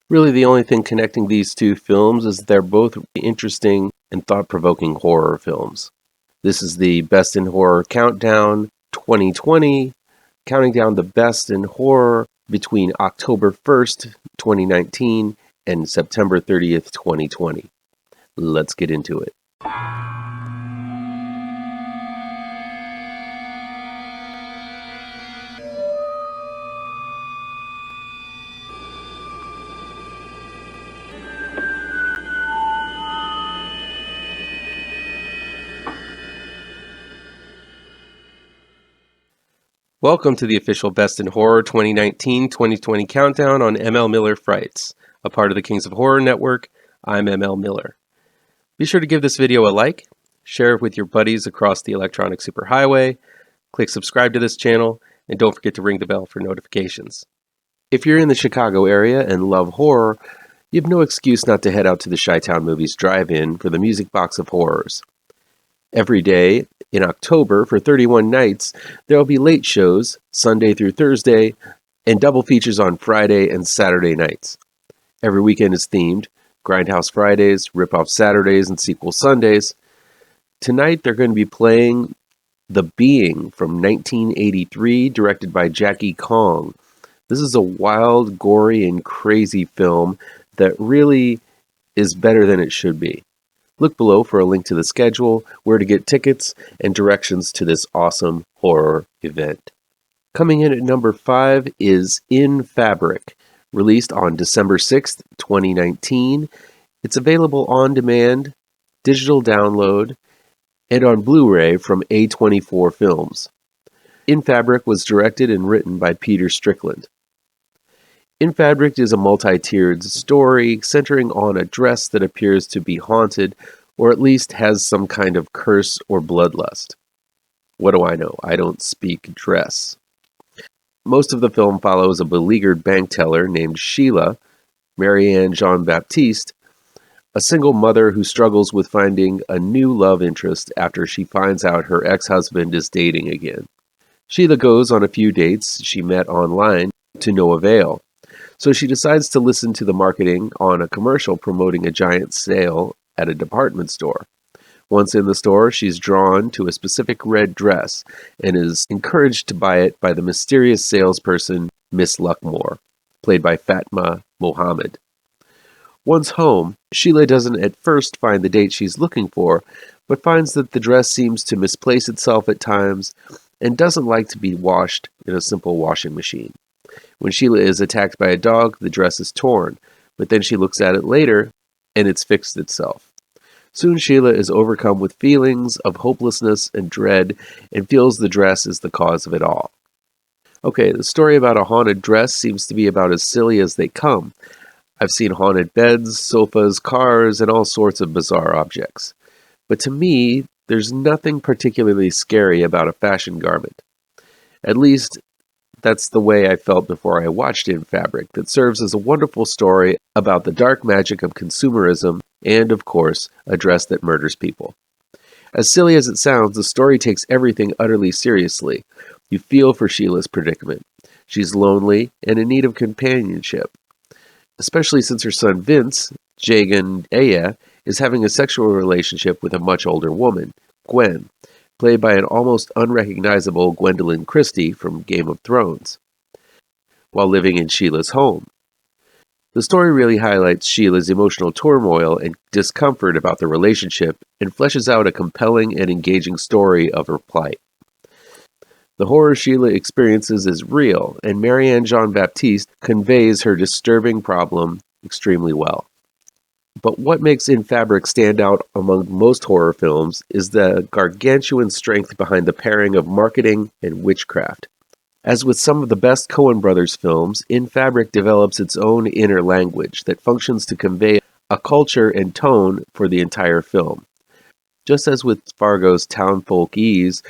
Really, the only thing connecting these two films is they're both interesting and thought-provoking horror films. This is the Best in Horror Countdown 2020, counting down the best in horror between October 1st, 2019 and September 30th, 2020. Let's get into it. Welcome to the official Best in Horror 2019-2020 countdown on ML Miller Frights, a part of the Kings of Horror Network. I'm ML Miller. Be sure to give this video a like, share it with your buddies across the electronic superhighway, click subscribe to this channel, and don't forget to ring the bell for notifications. If you're in the Chicago area and love horror, you have no excuse not to head out to the Chi-Town Movies Drive-In for the Music Box of Horrors. Every day in October, for 31 nights, there will be late shows, Sunday through Thursday, and double features on Friday and Saturday nights. Every weekend is themed: Grindhouse Fridays, Rip-Off Saturdays, and Sequel Sundays. Tonight they're going to be playing The Being from 1983, directed by Jackie Kong. This is a wild, gory, and crazy film that really is better than it should be. Look below for a link to the schedule, where to get tickets, and directions to this awesome horror event. Coming in at number 5 is In Fabric, released on December 6th, 2019. It's available on demand, digital download, and on Blu-ray from A24 Films. In Fabric was directed and written by Peter Strickland. In Fabric is a multi-tiered story centering on a dress that appears to be haunted, or at least has some kind of curse or bloodlust. What do I know? I don't speak dress. Most of the film follows a beleaguered bank teller named Sheila, Marianne Jean-Baptiste, a single mother who struggles with finding a new love interest after she finds out her ex-husband is dating again. Sheila goes on a few dates she met online to no avail. So she decides to listen to the marketing on a commercial promoting a giant sale at a department store. Once in the store, she's drawn to a specific red dress and is encouraged to buy it by the mysterious salesperson, Miss Luckmore, played by Fatma Mohammed. Once home, Sheila doesn't at first find the date she's looking for, but finds that the dress seems to misplace itself at times and doesn't like to be washed in a simple washing machine. When Sheila is attacked by a dog, the dress is torn, but then she looks at it later, and it's fixed itself. Soon Sheila is overcome with feelings of hopelessness and dread, and feels the dress is the cause of it all. Okay, the story about a haunted dress seems to be about as silly as they come. I've seen haunted beds, sofas, cars, and all sorts of bizarre objects. But to me, there's nothing particularly scary about a fashion garment. At least, that's the way I felt before I watched In Fabric, that serves as a wonderful story about the dark magic of consumerism and, of course, a dress that murders people. As silly as it sounds, the story takes everything utterly seriously. You feel for Sheila's predicament. She's lonely and in need of companionship, especially since her son Vince, Jagan Aya, is having a sexual relationship with a much older woman, Gwen, played by an almost unrecognizable Gwendolyn Christie from Game of Thrones, while living in Sheila's home. The story really highlights Sheila's emotional turmoil and discomfort about the relationship and fleshes out a compelling and engaging story of her plight. The horror Sheila experiences is real, and Marianne Jean-Baptiste conveys her disturbing problem extremely well. But what makes In Fabric stand out among most horror films is the gargantuan strength behind the pairing of marketing and witchcraft. As with some of the best Coen Brothers films, In Fabric develops its own inner language that functions to convey a culture and tone for the entire film. Just as with Fargo's townfolk ease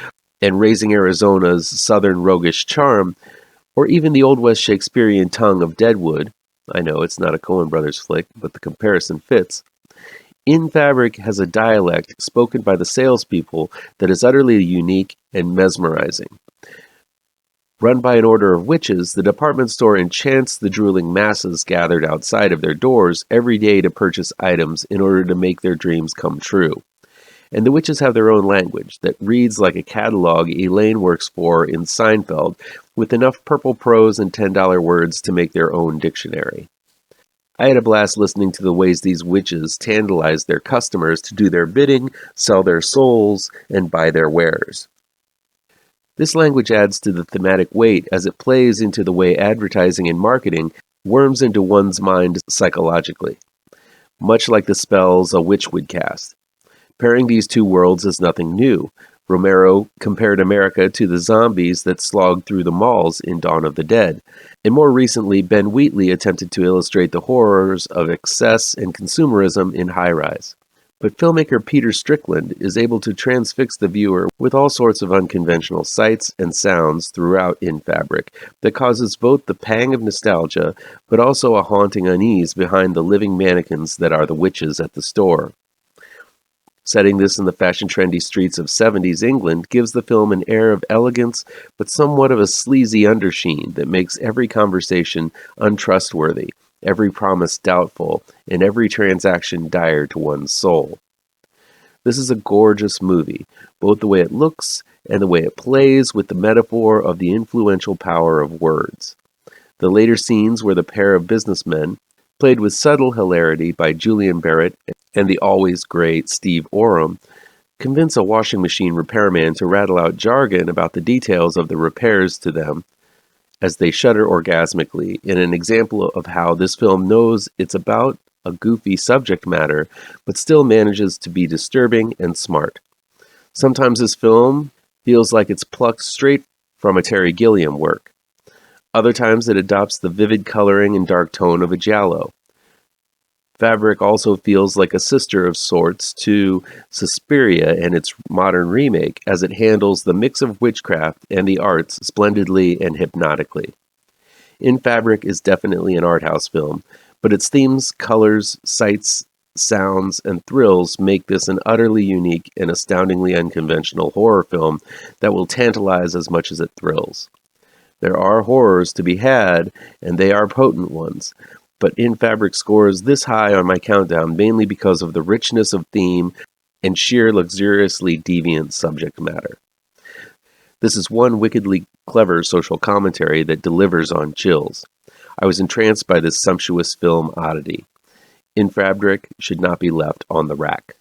and Raising Arizona's southern roguish charm, or even the Old West Shakespearean tongue of Deadwood, I know it's not a Coen Brothers flick, but the comparison fits. In Fabric has a dialect spoken by the salespeople that is utterly unique and mesmerizing. Run by an order of witches, the department store enchants the drooling masses gathered outside of their doors every day to purchase items in order to make their dreams come true. And the witches have their own language that reads like a catalog Elaine works for in Seinfeld, with enough purple prose and $10 words to make their own dictionary. I had a blast listening to the ways these witches tantalize their customers to do their bidding, sell their souls, and buy their wares. This language adds to the thematic weight as it plays into the way advertising and marketing worms into one's mind psychologically, much like the spells a witch would cast. Pairing these two worlds is nothing new. Romero compared America to the zombies that slogged through the malls in Dawn of the Dead. And more recently, Ben Wheatley attempted to illustrate the horrors of excess and consumerism in High Rise. But filmmaker Peter Strickland is able to transfix the viewer with all sorts of unconventional sights and sounds throughout In Fabric that causes both the pang of nostalgia, but also a haunting unease behind the living mannequins that are the witches at the store. Setting this in the fashion-trendy streets of 70s England gives the film an air of elegance, but somewhat of a sleazy undersheen that makes every conversation untrustworthy, every promise doubtful, and every transaction dire to one's soul. This is a gorgeous movie, both the way it looks and the way it plays with the metaphor of the influential power of words. The later scenes where the pair of businessmen, played with subtle hilarity by Julian Barrett and the always great Steve Oram, convince a washing machine repairman to rattle out jargon about the details of the repairs to them as they shudder orgasmically in an example of how this film knows it's about a goofy subject matter, but still manages to be disturbing and smart. Sometimes this film feels like it's plucked straight from a Terry Gilliam work. Other times it adopts the vivid coloring and dark tone of a giallo. Fabric also feels like a sister of sorts to Suspiria and its modern remake, as it handles the mix of witchcraft and the arts splendidly and hypnotically. In Fabric is definitely an art house film, but its themes, colors, sights, sounds, and thrills make this an utterly unique and astoundingly unconventional horror film that will tantalize as much as it thrills. There are horrors to be had, and they are potent ones, but In Fabric scores this high on my countdown mainly because of the richness of theme and sheer luxuriously deviant subject matter. This is one wickedly clever social commentary that delivers on chills. I was entranced by this sumptuous film oddity. In Fabric should not be left on the rack.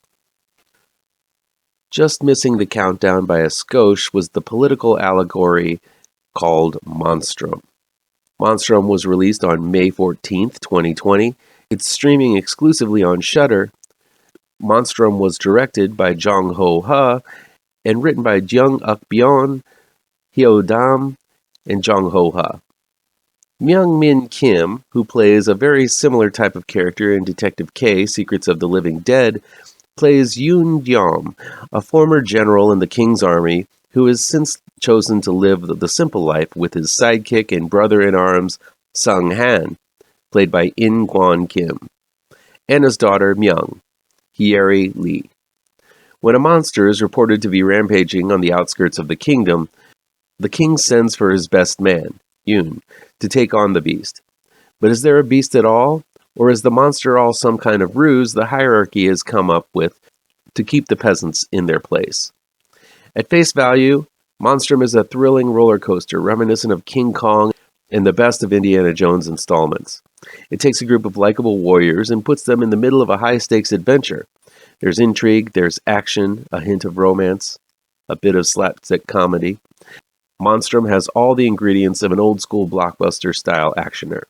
Just missing the countdown by a skosh was the political allegory called Monstrum. Monstrum was released on May 14, 2020. It's streaming exclusively on Shudder. Monstrum was directed by Jong-ho Huh and written by Jeong-uk Byeon, Heo-dam, and Jong-ho Huh. Myung-min Kim, who plays a very similar type of character in Detective K, Secrets of the Living Dead, plays Yoon-dam, a former general in the King's Army who has since chosen to live the simple life with his sidekick and brother-in-arms, Sung-han, played by In-kwon Kim, and his daughter, Myung, Hyeri Lee. When a monster is reported to be rampaging on the outskirts of the kingdom, the king sends for his best man, Yoon, to take on the beast. But is there a beast at all? Or is the monster all some kind of ruse the hierarchy has come up with to keep the peasants in their place? At face value, Monstrum is a thrilling roller coaster reminiscent of King Kong and the best of Indiana Jones installments. It takes a group of likable warriors and puts them in the middle of a high-stakes adventure. There's intrigue, there's action, a hint of romance, a bit of slapstick comedy. Monstrum has all the ingredients of an old-school blockbuster-style actioner.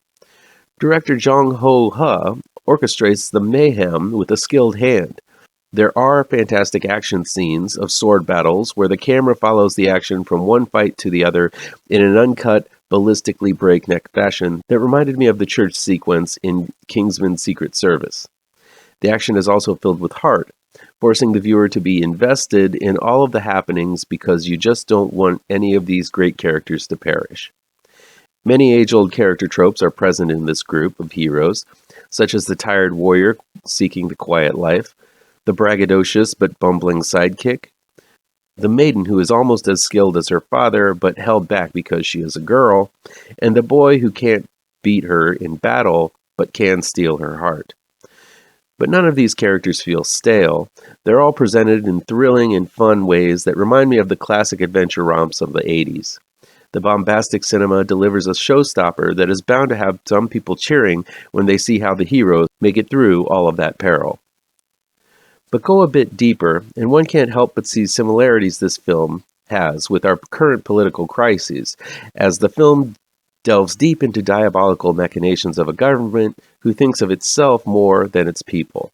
Director Jong-ho Huh orchestrates the mayhem with a skilled hand. There are fantastic action scenes of sword battles where the camera follows the action from one fight to the other in an uncut, ballistically breakneck fashion that reminded me of the church sequence in Kingsman's Secret Service. The action is also filled with heart, forcing the viewer to be invested in all of the happenings because you just don't want any of these great characters to perish. Many age-old character tropes are present in this group of heroes, such as the tired warrior seeking the quiet life, the braggadocious but bumbling sidekick, the maiden who is almost as skilled as her father but held back because she is a girl, and the boy who can't beat her in battle but can steal her heart. But none of these characters feel stale. They're all presented in thrilling and fun ways that remind me of the classic adventure romps of the 80s. The bombastic cinema delivers a showstopper that is bound to have some people cheering when they see how the heroes make it through all of that peril. But go a bit deeper, and one can't help but see similarities this film has with our current political crises, as the film delves deep into diabolical machinations of a government who thinks of itself more than its people.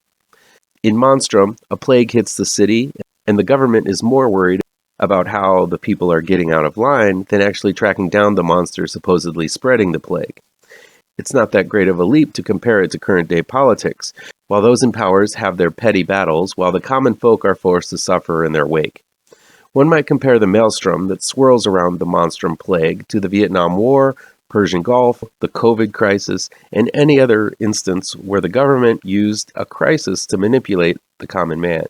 In Monstrum, a plague hits the city, and the government is more worried about how the people are getting out of line than actually tracking down the monster supposedly spreading the plague. It's not that great of a leap to compare it to current-day politics, while those in powers have their petty battles, while the common folk are forced to suffer in their wake. One might compare the maelstrom that swirls around the Monstrum plague to the Vietnam War, Persian Gulf, the COVID crisis, and any other instance where the government used a crisis to manipulate the common man.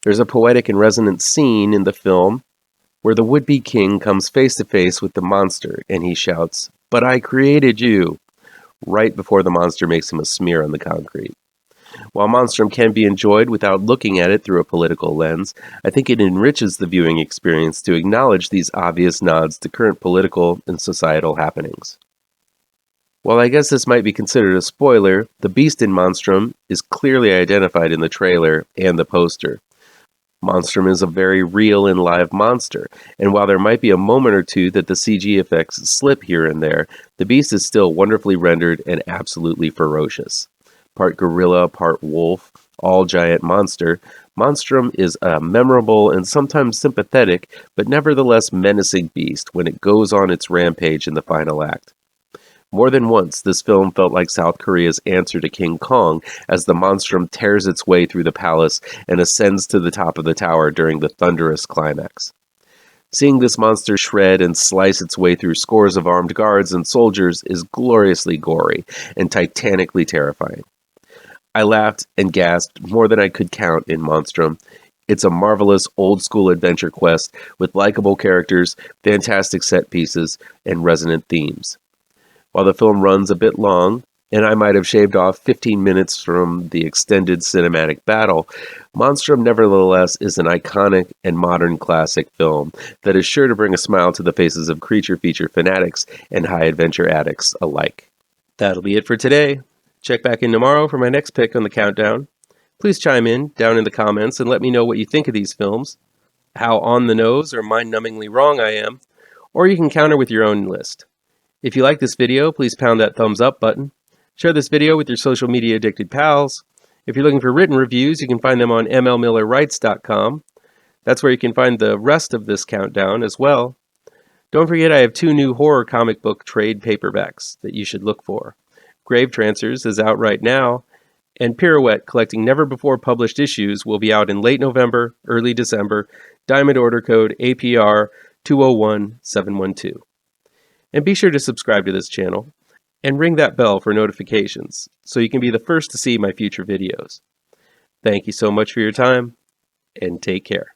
There's a poetic and resonant scene in the film where the would-be king comes face to face with the monster and he shouts, "But I created you," right before the monster makes him a smear on the concrete. While Monstrum can be enjoyed without looking at it through a political lens, I think it enriches the viewing experience to acknowledge these obvious nods to current political and societal happenings. While I guess this might be considered a spoiler, the beast in Monstrum is clearly identified in the trailer and the poster. Monstrum is a very real and live monster, and while there might be a moment or two that the CG effects slip here and there, the beast is still wonderfully rendered and absolutely ferocious. Part gorilla, part wolf, all giant monster, Monstrum is a memorable and sometimes sympathetic, but nevertheless menacing beast when it goes on its rampage in the final act. More than once, this film felt like South Korea's answer to King Kong as the Monstrum tears its way through the palace and ascends to the top of the tower during the thunderous climax. Seeing this monster shred and slice its way through scores of armed guards and soldiers is gloriously gory and titanically terrifying. I laughed and gasped more than I could count in Monstrum. It's a marvelous old-school adventure quest with likable characters, fantastic set pieces, and resonant themes. While the film runs a bit long, and I might have shaved off 15 minutes from the extended cinematic battle, Monstrum nevertheless is an iconic and modern classic film that is sure to bring a smile to the faces of creature feature fanatics and high adventure addicts alike. That'll be it for today. Check back in tomorrow for my next pick on the countdown. Please chime in down in the comments and let me know what you think of these films, how on the nose or mind-numbingly wrong I am, or you can counter with your own list. If you like this video, please pound that thumbs up button. Share this video with your social media addicted pals. If you're looking for written reviews, you can find them on mlmillerwrites.com. That's where you can find the rest of this countdown as well. Don't forget I have 2 new horror comic book trade paperbacks that you should look for. GRAVETRANCERS is out right now, and Pirouette, collecting never-before-published issues, will be out in late November, early December. Diamond order code APR 201712. And be sure to subscribe to this channel and ring that bell for notifications so you can be the first to see my future videos. Thank you so much for your time, and take care.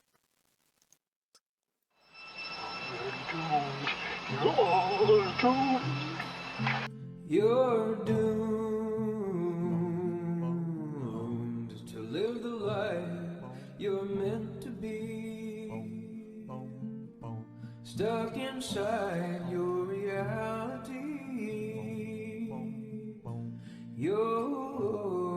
You're doomed to live the life you're meant to be, stuck inside your reality. You're